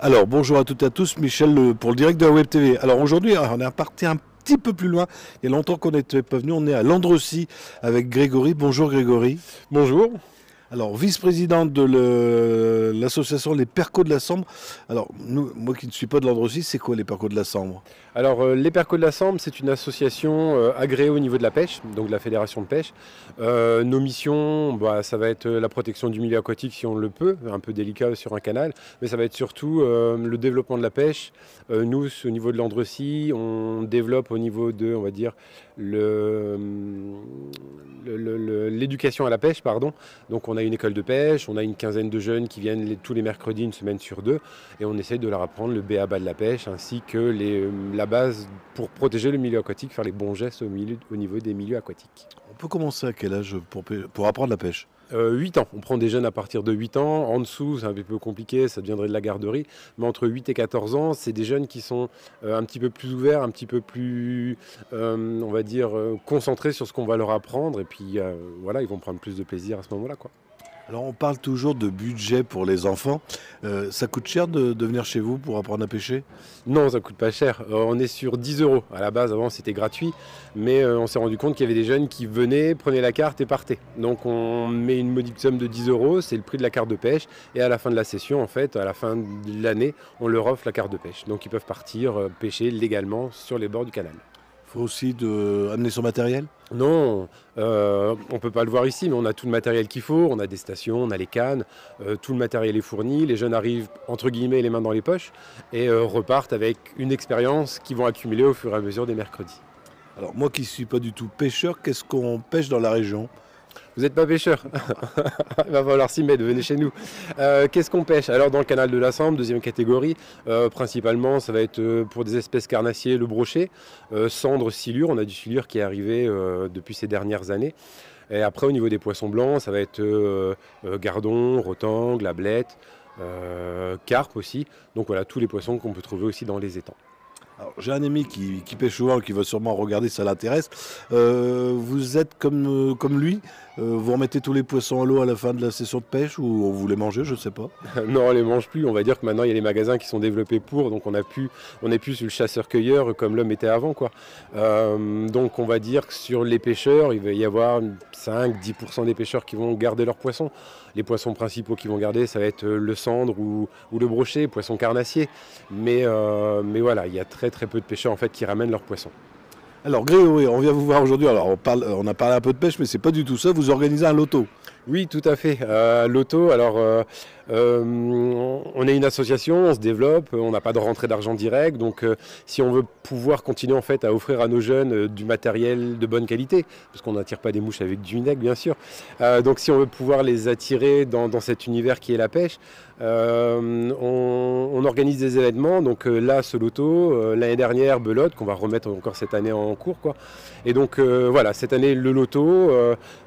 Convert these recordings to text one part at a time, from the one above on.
Alors, bonjour à toutes et à tous, Michel pour le direct de la Web TV. Alors aujourd'hui, on est parti un petit peu plus loin. Il y a longtemps qu'on n'était pas venu. On est à Landrecies avec Grégory. Bonjour Grégory. Bonjour. Alors, vice-président de l'association Les Percos de la Sambre. Alors, moi qui ne suis pas de Landrecies, c'est quoi les Percos de la Sambre? Alors, les Percos de la Sambre, c'est une association agréée au niveau de la pêche, donc de la fédération de pêche. Nos missions, ça va être la protection du milieu aquatique si on le peut, un peu délicat sur un canal, mais ça va être surtout le développement de la pêche. Nous, au niveau de Landrecies, on développe au niveau de, on va dire, l'éducation à la pêche, pardon. Donc, on a une école de pêche, on a une quinzaine de jeunes qui viennent tous les mercredis, une semaine sur deux, et on essaie de leur apprendre le b.a.-ba de la pêche, ainsi que la base pour protéger le milieu aquatique, faire les bons gestes au niveau des milieux aquatiques. On peut commencer à quel âge pour apprendre la pêche? 8 ans. On prend des jeunes à partir de 8 ans. En dessous, c'est un peu compliqué, ça deviendrait de la garderie. Mais entre 8 et 14 ans, c'est des jeunes qui sont un petit peu plus ouverts, un petit peu plus, on va dire, concentrés sur ce qu'on va leur apprendre. Et puis, voilà, ils vont prendre plus de plaisir à ce moment-là, quoi. Alors, on parle toujours de budget pour les enfants. Ça coûte cher de venir chez vous pour apprendre à pêcher? Non, ça coûte pas cher. On est sur 10 euros. À la base, avant, c'était gratuit. Mais on s'est rendu compte qu'il y avait des jeunes qui venaient, prenaient la carte et partaient. Donc, on met une modique somme de 10 euros. C'est le prix de la carte de pêche. Et à la fin de la session, en fait, à la fin de l'année, on leur offre la carte de pêche. Donc, ils peuvent partir pêcher légalement sur les bords du canal. Il faut aussi amener son matériel? Non, on ne peut pas le voir ici, mais on a tout le matériel qu'il faut. On a des stations, on a les cannes, tout le matériel est fourni. Les jeunes arrivent, entre guillemets, les mains dans les poches et repartent avec une expérience qu'ils vont accumuler au fur et à mesure des mercredis. Alors, moi qui ne suis pas du tout pêcheur, qu'est-ce qu'on pêche dans la région? Vous n'êtes pas pêcheur? Il va falloir s'y mettre, venez chez nous. Qu'est-ce qu'on pêche? Alors dans le canal de la Sambre, deuxième catégorie, principalement ça va être pour des espèces carnassiers, le brochet, cendre, silure, on a du silure qui est arrivé depuis ces dernières années. Et après au niveau des poissons blancs, ça va être gardon, rotangle, ablette, carpe aussi. Donc voilà, tous les poissons qu'on peut trouver aussi dans les étangs. J'ai un ami qui pêche souvent, qui va sûrement regarder si ça l'intéresse. Vous êtes comme lui, vous remettez tous les poissons à l'eau à la fin de la session de pêche ou vous les mangez, je ne sais pas. Non, on les mange plus. On va dire que maintenant il y a les magasins qui sont développés pour, donc on n'est plus sur le chasseur-cueilleur comme l'homme était avant, quoi. Donc on va dire que sur les pêcheurs, il va y avoir 5-10% des pêcheurs qui vont garder leurs poissons. Les poissons principaux qu'ils vont garder, ça va être le cendre ou le brochet, poisson carnassier. Mais voilà, il y a très peu de pêcheurs en fait qui ramènent leurs poissons. Alors Grégory, on vient vous voir aujourd'hui. Alors on a parlé un peu de pêche, mais c'est pas du tout ça. Vous organisez un loto. Oui, tout à fait. Loto, alors on est une association, on se développe, on n'a pas de rentrée d'argent direct, donc si on veut pouvoir continuer en fait à offrir à nos jeunes du matériel de bonne qualité, parce qu'on n'attire pas des mouches avec du vinaigre bien sûr, donc si on veut pouvoir les attirer dans cet univers qui est la pêche, on organise des événements, donc là ce loto, l'année dernière Belote, qu'on va remettre encore cette année en cours, quoi. Et donc voilà, cette année le loto,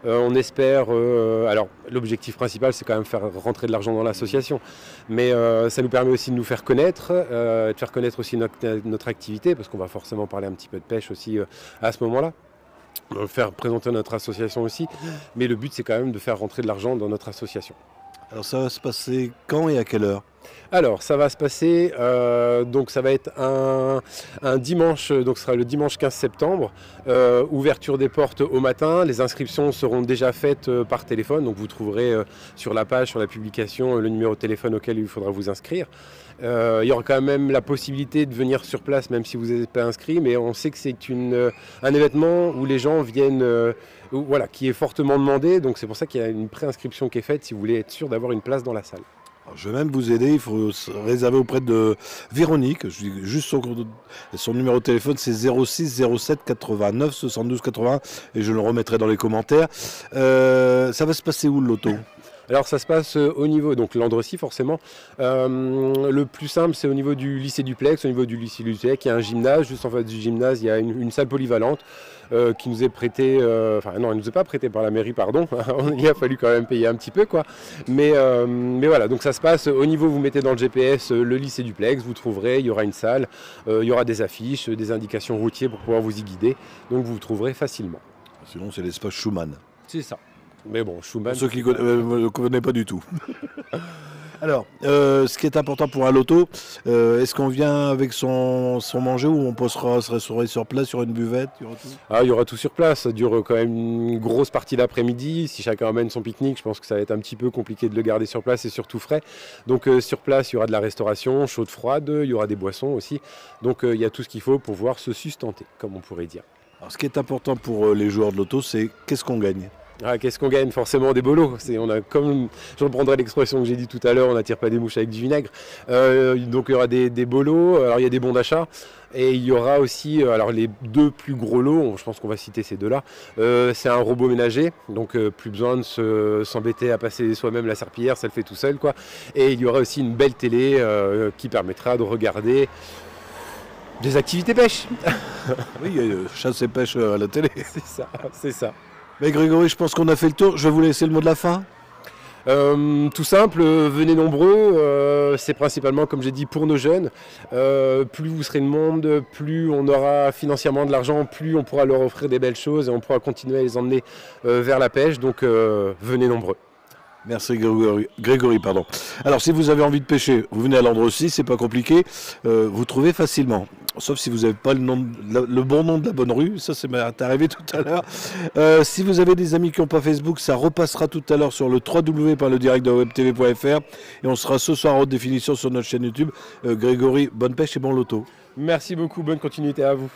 on espère, alors l'objectif principal c'est quand même faire rentrer de l'argent dans l'association, mais ça nous permet aussi de nous faire connaître, de faire connaître aussi notre activité, parce qu'on va forcément parler un petit peu de pêche aussi à ce moment-là. Faire présenter notre association aussi, mais le but c'est quand même de faire rentrer de l'argent dans notre association. Alors ça va se passer quand et à quelle heure? Alors ça va se passer, donc ça va être un dimanche, donc ce sera le dimanche 15 septembre, ouverture des portes au matin, les inscriptions seront déjà faites par téléphone, donc vous trouverez sur la page, sur la publication, le numéro de téléphone auquel il faudra vous inscrire. Il y aura quand même la possibilité de venir sur place même si vous n'êtes pas inscrit, mais on sait que c'est un événement où les gens viennent, voilà, qui est fortement demandé, donc c'est pour ça qu'il y a une préinscription qui est faite si vous voulez être sûr d'avoir une place dans la salle. Alors, je vais même vous aider, il faut se réserver auprès de Véronique, je dis juste son numéro de téléphone, c'est 06 07 89 72 80 et je le remettrai dans les commentaires. Ça va se passer où le loto? Alors ça se passe au niveau, donc Landrecies forcément, le plus simple c'est au niveau du lycée Duplex, au niveau du lycée Lutec, il y a un gymnase, juste en face du gymnase il y a une salle polyvalente qui nous est prêtée, enfin non elle ne nous est pas prêtée par la mairie pardon, il a fallu quand même payer un petit peu quoi, mais voilà, donc ça se passe au niveau, vous mettez dans le GPS le lycée Duplex, vous trouverez, il y aura une salle, il y aura des affiches, des indications routières pour pouvoir vous y guider, donc vous trouverez facilement. Sinon c'est l'espace Schumann. C'est ça. Mais bon, Schumann... Pour ceux qui ne connaissent pas du tout. Alors, ce qui est important pour un loto, est-ce qu'on vient avec son manger ou on se restaurer sur place, sur une buvette? Il y aura tout sur place, ça dure quand même une grosse partie d'après-midi. Si chacun amène son pique-nique, je pense que ça va être un petit peu compliqué de le garder sur place et surtout frais. Donc sur place, il y aura de la restauration, chaude, froide, il y aura des boissons aussi. Donc il y a tout ce qu'il faut pour pouvoir se sustenter, comme on pourrait dire. Alors, ce qui est important pour les joueurs de loto, c'est qu'est-ce qu'on gagne? Qu'est-ce qu'on gagne? Forcément des bolos. Comme je reprendrai l'expression que j'ai dit tout à l'heure, on n'attire pas des mouches avec du vinaigre. Donc il y aura des bolos, alors il y a des bons d'achat. Et il y aura aussi, alors les deux plus gros lots, je pense qu'on va citer ces deux-là, c'est un robot ménager, donc plus besoin de s'embêter à passer soi-même la serpillière, ça le fait tout seul, quoi. Et il y aura aussi une belle télé qui permettra de regarder des activités pêche. Oui, chasse et pêche à la télé. C'est ça. Mais Grégory, je pense qu'on a fait le tour. Je vais vous laisser le mot de la fin. Tout simple, venez nombreux, c'est principalement, comme j'ai dit, pour nos jeunes. Plus vous serez de monde, plus on aura financièrement de l'argent, plus on pourra leur offrir des belles choses et on pourra continuer à les emmener vers la pêche. Donc venez nombreux. Merci Grégory, pardon. Alors si vous avez envie de pêcher, vous venez à Landrecies, c'est pas compliqué, vous trouvez facilement. Sauf si vous n'avez pas le bon nom de la bonne rue, ça m'est arrivé tout à l'heure. Si vous avez des amis qui n'ont pas Facebook, ça repassera tout à l'heure sur le www.ledirectdewebtv.fr et on sera ce soir en haute définition sur notre chaîne YouTube. Grégory, bonne pêche et bon loto. Merci beaucoup, bonne continuité à vous.